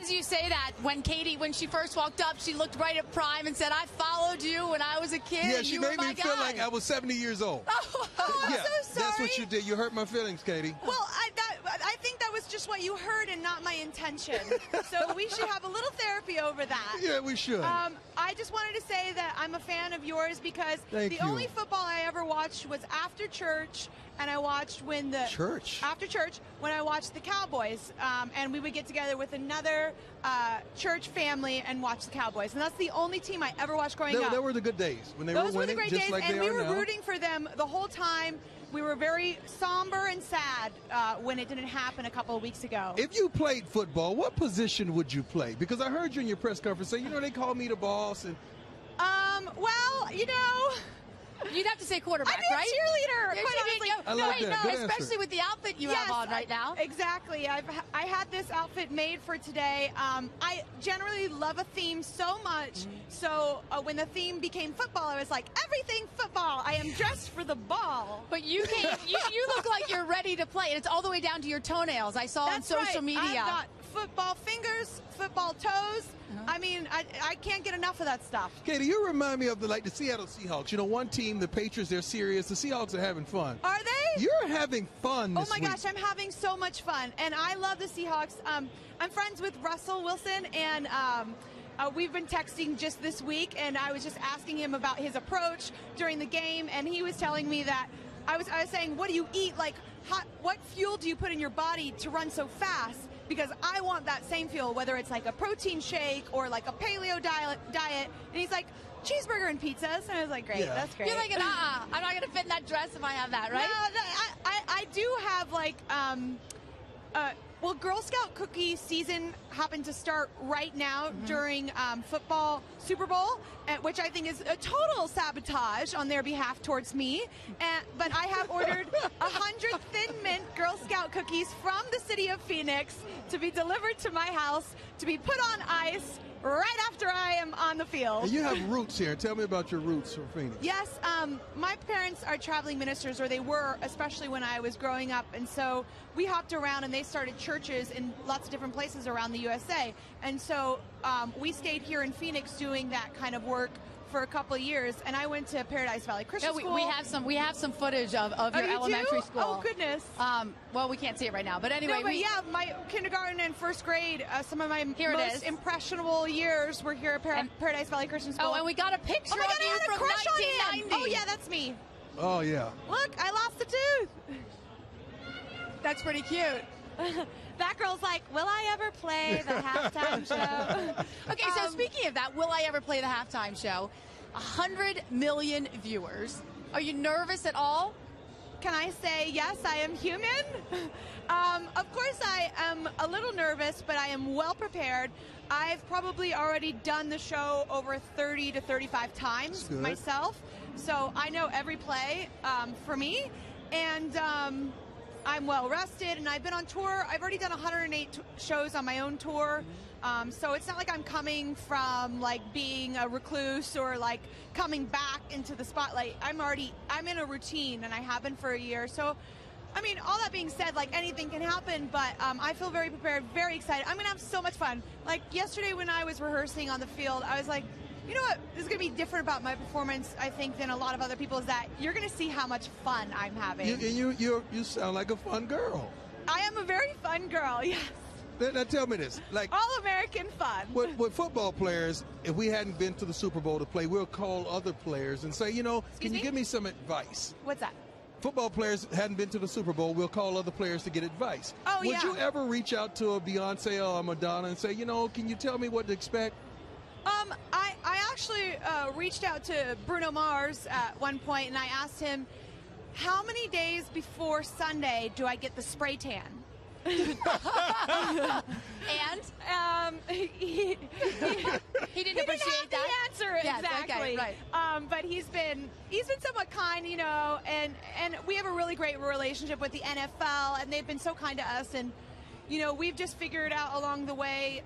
As you say that, when Katy, when she first walked up, she looked right at Prime and said, "I followed you when I was a kid." Yeah, she you made were me my feel guy. like I was 70 years old. Oh, I'm Yeah, so sorry. that's what you did. You hurt my feelings, Katy. Well, I think that was just what you heard and not my intention. So we should have a little therapy over that. Yeah, we should. I just wanted to say that I'm a fan of yours because Thank the you. only football I ever watched was after church, and I watched when the after church when I watched the Cowboys, and we would get together with another church family and watch the Cowboys, and that's the only team I ever watched growing up. There were the good days when they Those were winning, were the great just days, like and they we are were now. rooting for them the whole time. We were very somber and sad when it didn't happen a couple of weeks ago. If you played football, what position would you play? Because I heard you in your press conference say, they call me the boss. And well, You'd have to say quarterback, I'd be a right? cheerleader, quite honestly. I like that. Good especially answer. with the outfit you Yes, have on right now. Exactly. I had this outfit made for today. I generally love a theme so much. So when the theme became football, I was like, everything football. I am dressed for the ball. But you look like you're ready to play. And it's all the way down to your toenails. I saw That's on social right. media. I've got football fingers, football toes. I mean, I can't get enough of that stuff. Katy, you remind me of the Seattle Seahawks. One team, the Patriots, they're serious. The Seahawks are having fun. Are they? You're having fun this Oh my week. gosh, I'm having so much fun, and I love the Seahawks. I'm friends with Russell Wilson, and we've been texting just this week, and I was just asking him about his approach during the game, and he was telling me that I was saying, what do you eat? Like, what fuel do you put in your body to run so fast? Because I want that same fuel, whether it's like a protein shake or like a paleo diet. And he's like, cheeseburger and pizzas. And I was like, great, that's great. You're like, I'm not going to fit in that dress if I have that, right? No, I do have like, well, Girl Scout cookie season happened to start right now during football Super Bowl, which I think is a total sabotage on their behalf towards me. But I have ordered 100 Thin Mint Girl Scout cookies from the city of Phoenix to be delivered to my house to be put on ice right after I am on the field. And you have roots here. Tell me about your roots from Phoenix. Yes, my parents are traveling ministers, or they were, especially when I was growing up. And so we hopped around, and they started churches in lots of different places around the USA. And so we stayed here in Phoenix doing that kind of work for a couple of years, and I went to Paradise Valley Christian School. We have some footage of your elementary school. Oh goodness. Well, we can't see it right now, but anyway. No, but yeah, my kindergarten and first grade, some of my most impressionable years were here at Paradise Valley Christian School. Oh, and we got a picture of you from 1990. Oh yeah, that's me. Oh yeah. Look, I lost a tooth. That's pretty cute. That girl's like, will I ever play the halftime show? Okay, so speaking of that, will I ever play the halftime show? 100 million viewers. Are you nervous at all? Can I say, yes, I am human? Of course I am a little nervous, but I am well prepared. I've probably already done the show over 30 to 35 times myself, so I know every play for me, and I'm well rested, and I've been on tour. I've already done 108 shows on my own tour, so it's not like I'm coming from like being a recluse or like coming back into the spotlight. I'm in a routine, and I have been for a year. So, I mean, all that being said, like anything can happen, but I feel very prepared, very excited. I'm gonna have so much fun. Like yesterday when I was rehearsing on the field, I was like, you know what is going to be different about my performance, I think, than a lot of other people, is that you're going to see how much fun I'm having. You sound like a fun girl. I am a very fun girl, yes. Now tell me this. Like all-American fun. With football players, if we hadn't been to the Super Bowl to play, we'll call other players and say, can you give me some advice? What's that? Football players hadn't been to the Super Bowl, we'll call other players to get advice. Oh, Would you ever reach out to a Beyonce or a Madonna and say, can you tell me what to expect? I actually reached out to Bruno Mars at one point, and I asked him, how many days before Sunday do I get the spray tan? And he didn't appreciate that. The answer exactly. Okay, right. But he's been somewhat kind, and we have a really great relationship with the NFL, and they've been so kind to us, and we've just figured out along the way,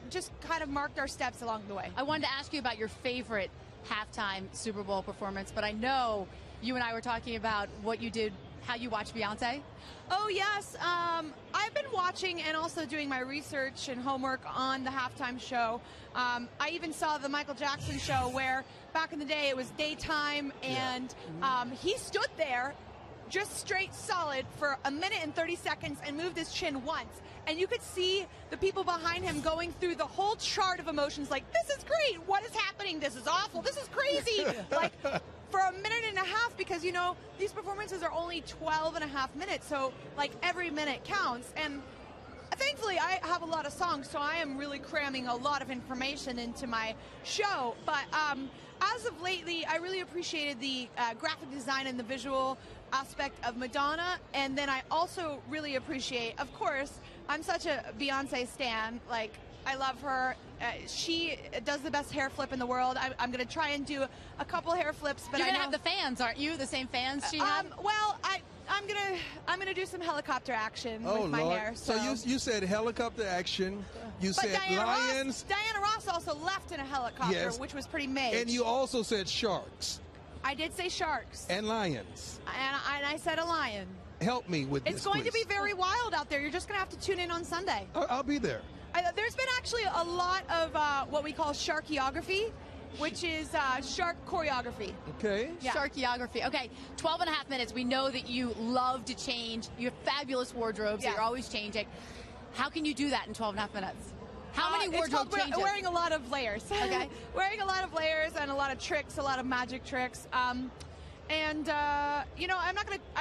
just kind of marked our steps along the way. I wanted to ask you about your favorite halftime Super Bowl performance, but I know you and I were talking about what you did how you watch Beyonce? Oh, yes. I've been watching and also doing my research and homework on the halftime show. I even saw the Michael Jackson show where back in the day it was daytime, and he stood there just straight solid for 1:30 seconds and moved his chin once. And you could see the people behind him going through the whole chart of emotions like, this is great, what is happening, this is awful, this is crazy. Like, for 1.5 minutes, because, you know, these performances are only 12.5 minutes, so, like, every minute counts. And thankfully, I have a lot of songs, so I am really cramming a lot of information into my show. But as of lately, I really appreciated the graphic design and the visual aspect of Madonna. And then I also really appreciate, of course, I'm such a Beyonce stan. Like, I love her. She does the best hair flip in the world. I'm going to try and do a couple hair flips. But you're going to have the fans, aren't you? The same fans she had? Well, I'm gonna do some helicopter action with my hair. So you said helicopter action. You said lions. Diana Ross also left in a helicopter, yes, which was pretty mage. And you also said sharks. I did say sharks. And lions. And I said a lion. Help me with this, It's going to please. be very wild out there. You're just going to have to tune in on Sunday. I'll be there. There's been actually a lot of what we call sharkiography, which is shark choreography. Okay. Yeah. Sharkiography. Okay, 12.5 minutes. We know that you love to change. You have fabulous wardrobes. Yeah. You're always changing. How can you do that in 12.5 minutes? How many wardrobe changes? Wearing a lot of layers. Okay. Wearing a lot of layers and a lot of tricks, a lot of magic tricks. You know, I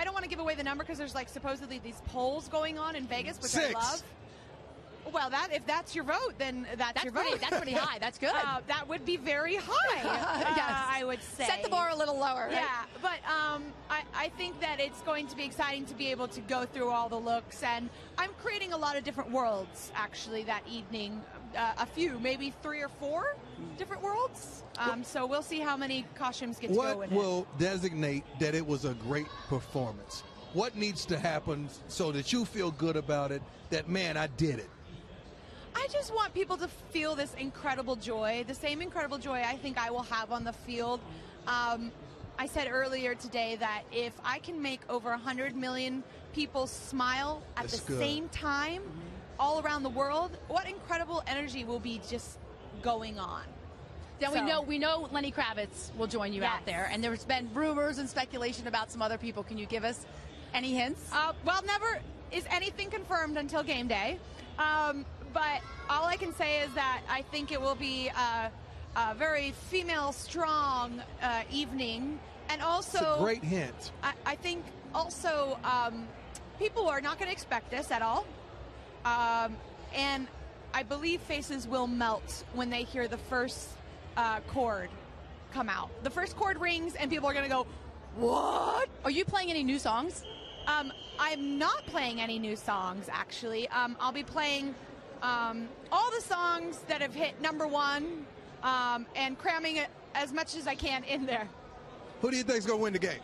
don't want to give away the number because there's like supposedly these polls going on in Vegas, which 6. I love. Well, if that's your vote, then that's your vote. That's pretty high. That's good. That would be very high, yes. I would say. Set the bar a little lower. Right? Yeah, but I think that it's going to be exciting to be able to go through all the looks, and I'm creating a lot of different worlds, actually, that evening. A few, maybe 3 or 4 different worlds. So we'll see how many costumes get to go with it. What will designate that it was a great performance? What needs to happen so that you feel good about it, that, man, I did it? I just want people to feel this incredible joy, the same incredible joy I think I will have on the field. I said earlier today that if I can make over 100 million people smile at the same time all around the world, what incredible energy will be just going on. Now we know Lenny Kravitz will join you out there, and there's been rumors and speculation about some other people. Can you give us any hints? Well, never is anything confirmed until game day. But all I can say is that I think it will be a very female strong evening, and also it's a great hint. I think also people are not going to expect this at all, and I believe faces will melt when they hear the first chord come out. The first chord rings, and people are going to go, "What?" Are you playing any new songs? I'm not playing any new songs, actually. I'll be playing all the songs that have hit #1 and cramming it as much as I can in there. Who do you think is going to win the game?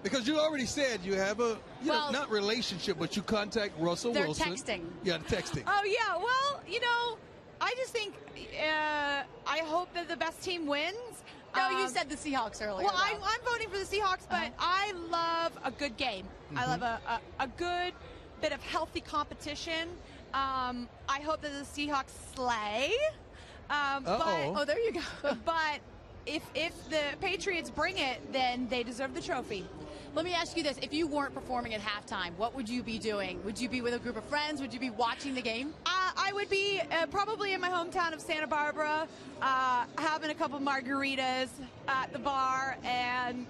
Because you already said you have a, not relationship, but you contact Russell Wilson. They're texting. Yeah, texting. Oh, yeah. Well, you know, I just think I hope that the best team wins. No, you said the Seahawks earlier. Well, I'm voting for the Seahawks, but I love a good game. I love a good bit of healthy competition. I hope that the Seahawks slay. Oh, there you go. But if the Patriots bring it, then they deserve the trophy. Let me ask you this. If you weren't performing at halftime, what would you be doing? Would you be with a group of friends? Would you be watching the game? I would be probably in my hometown of Santa Barbara, having a couple margaritas at the bar and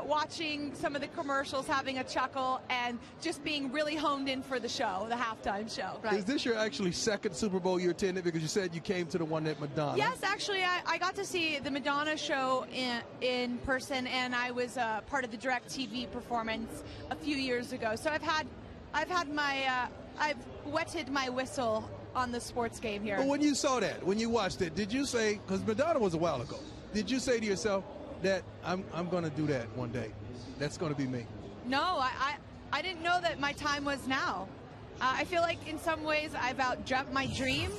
watching some of the commercials, having a chuckle, and just being really honed in for the show, the halftime show. Right. Is this your actually second Super Bowl you attended? Because you said you came to the one at Madonna. Yes, actually, I got to see the Madonna show in person, and I was part of the DirecTV performance a few years ago. So I've wetted my whistle on the sports game here. But when you saw that, when you watched it, did you say, because Madonna was a while ago, did you say to yourself that I'm going to do that one day? That's going to be me. No, I didn't know that my time was now. I feel like in some ways I've outdreamt my dream,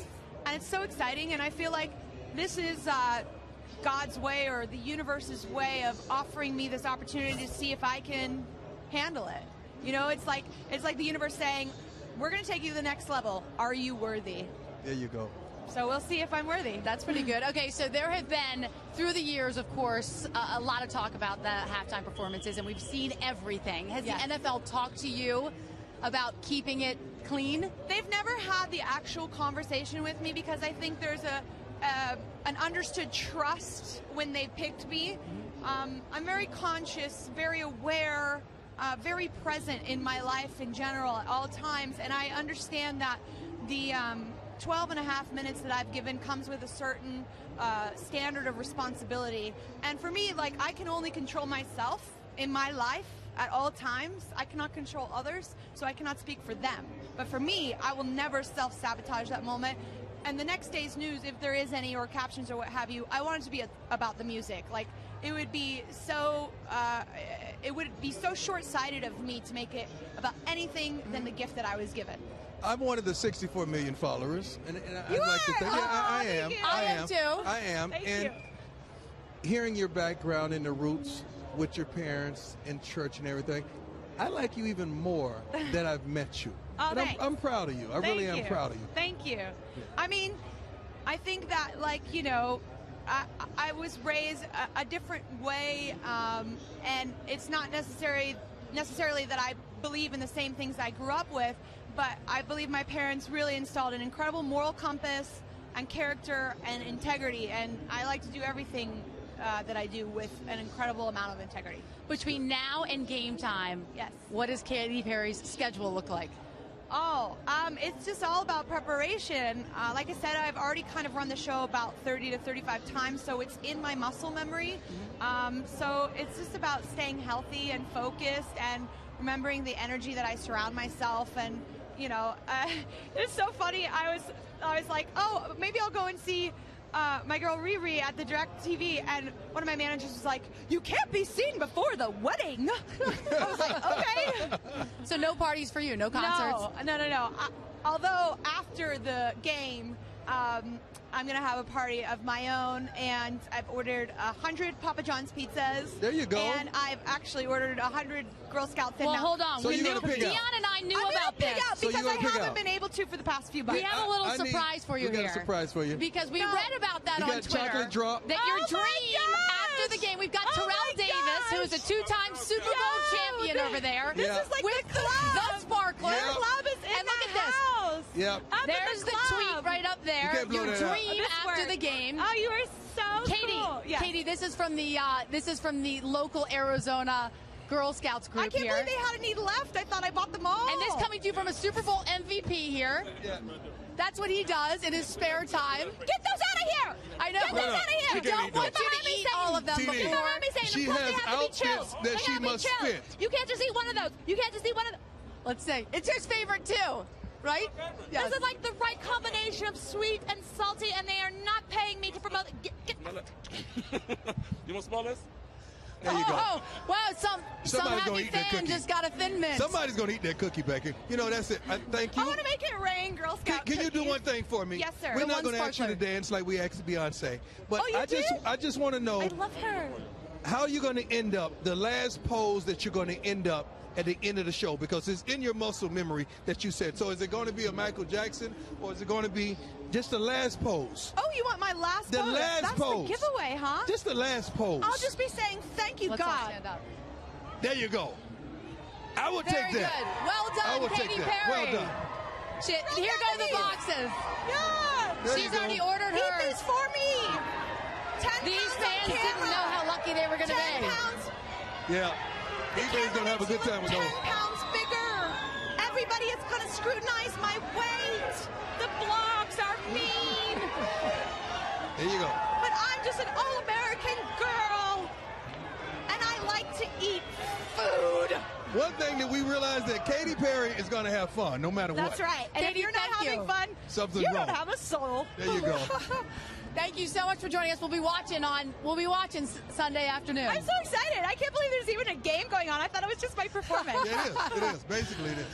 and it's so exciting, and I feel like this is God's way or the universe's way of offering me this opportunity to see if I can handle it. You know, it's like the universe saying, we're going to take you to the next level. Are you worthy? There you go. So we'll see if I'm worthy. That's pretty good. Okay, so there have been, through the years, of course, a lot of talk about the halftime performances, and we've seen everything. Has Yes. the NFL talked to you about keeping it clean? They've never had the actual conversation with me because I think there's an understood trust when they picked me. I'm very conscious, very aware, very present in my life in general at all times, and I understand that the 12 and a half minutes that I've given comes with a certain standard of responsibility. And for me, like, I can only control myself in my life at all times. I cannot control others, so I cannot speak for them. But for me, I will never self-sabotage that moment. And the next day's news, if there is any, or captions or what have you, I want it to be about the music. Like, it would be so short-sighted of me to make it about anything than the gift that I was given. I'm one of the 64 million followers, and You I'd like to are? think, yeah, I am. Thank you. I am too. I am. Thank and you. hearing your background and the roots with your parents in church and everything, I like you even more that I've met you. Oh, and thanks. I'm proud of you. I really am proud of you. Thank you. I mean, I think that, like, you know, I was raised a different way, and it's not necessarily that I believe in the same things I grew up with, but I believe my parents really installed an incredible moral compass and character and integrity, and I like to do everything that I do with an incredible amount of integrity. Between now and game time, Yes. what does Katy Perry's schedule look like? Oh, it's just all about preparation. Like I said, I've already kind of run the show about 30 to 35 times, so it's in my muscle memory. So it's just about staying healthy and focused and remembering the energy that I surround myself. And, you know, it's so funny. I was like, oh, maybe I'll go and see my girl Riri at the Direct TV, and one of my managers was like, you can't be seen before the wedding. I was like, okay. So no parties for you, no concerts? No. Although after the game, I'm going to have a party of my own, and I've ordered 100 Papa John's pizzas. There you go. And I've actually ordered 100 Girl Scout Thin Well, Mountain. hold on. So you're gonna pick Dion out. and I knew I'm about gonna pick this. out So because you're I gonna pick haven't out. been able to for the past few We months. have a little I need- surprise for you we got here. a surprise for you. Because we No. read about that You on got Twitter. chocolate drop? That your Oh my dream gosh! after the game, we've got Oh Terrell my Davis, who is a gosh! two-time Super Bowl Yo, champion over there. This Yeah. is like with the club. the sparkler. Yeah. The club is in And look the at this. house. Yep. Up There's at the club. tweet right up there. can't blow Your that out. dream This after works. the game. Oh, you are so Katy, cool. Yes. Katy, this is from the local Arizona Girl Scouts group I can't here. believe they had any left. I thought I bought them all. And this coming to you from a Super Bowl MVP here. Yeah. That's what he does in his spare time. Get those out of here. I know. Get those out of here. We don't eat want those. you to eat all of them TD. before. You know what I'm saying? She The cookies has have to be outfits chilled. that They she have to be must chilled. fit. You can't just eat one of those. You can't just eat one of those. Let's see. It's his favorite too, right? Yes. This is like the right combination of sweet and salty, and they are not paying me to promote it. You want smallest? There you go. Oh, wow! Some Somebody's gonna happy eat that fan cookie. just got a Thin Mint. Somebody's going to eat that cookie back here. You know, that's it. Thank you. I want to make it rain, Girl Scout Can you do cookies. one thing for me? Yes, sir. We're The not one going to ask you to sparkler. dance like we asked Beyonce. But Oh, you I just want to know I love her. how you're going to end up, the last pose that you're going to end up at the end of the show, because it's in your muscle memory that you said. So is it going to be a Michael Jackson, or is it going to be just the last pose? Oh, you want my last The pose? last That's pose. the giveaway, huh? Just the last pose. I'll just be saying thank you, Let's all God. stand up. There you go. I would Very take that. good. Well I done, would Katy take that. Perry. Well done. Shit, here go the boxes. Yeah. There She's you go. already ordered Eat hers. these for me. 10 These pounds on fans didn't camera. know how lucky they were going to 10 be. pounds. Yeah. The Ebray's going to have a good camera time with makes those. you look 10 pounds bigger. Everybody is going to scrutinize my weight. The blogs are mean. There you go. But I'm just an all-American girl. And I like to eat food. One thing that we realized that Katy Perry is going to have fun no matter what. That's right. And Katy, if you're not thank having you. fun, Something's you wrong. don't have a soul. There you go. Thank you so much for joining us. We'll be watching Sunday afternoon. I'm so excited. I can't believe there's even a game going on. I thought it was just my performance. It is. Basically, it is.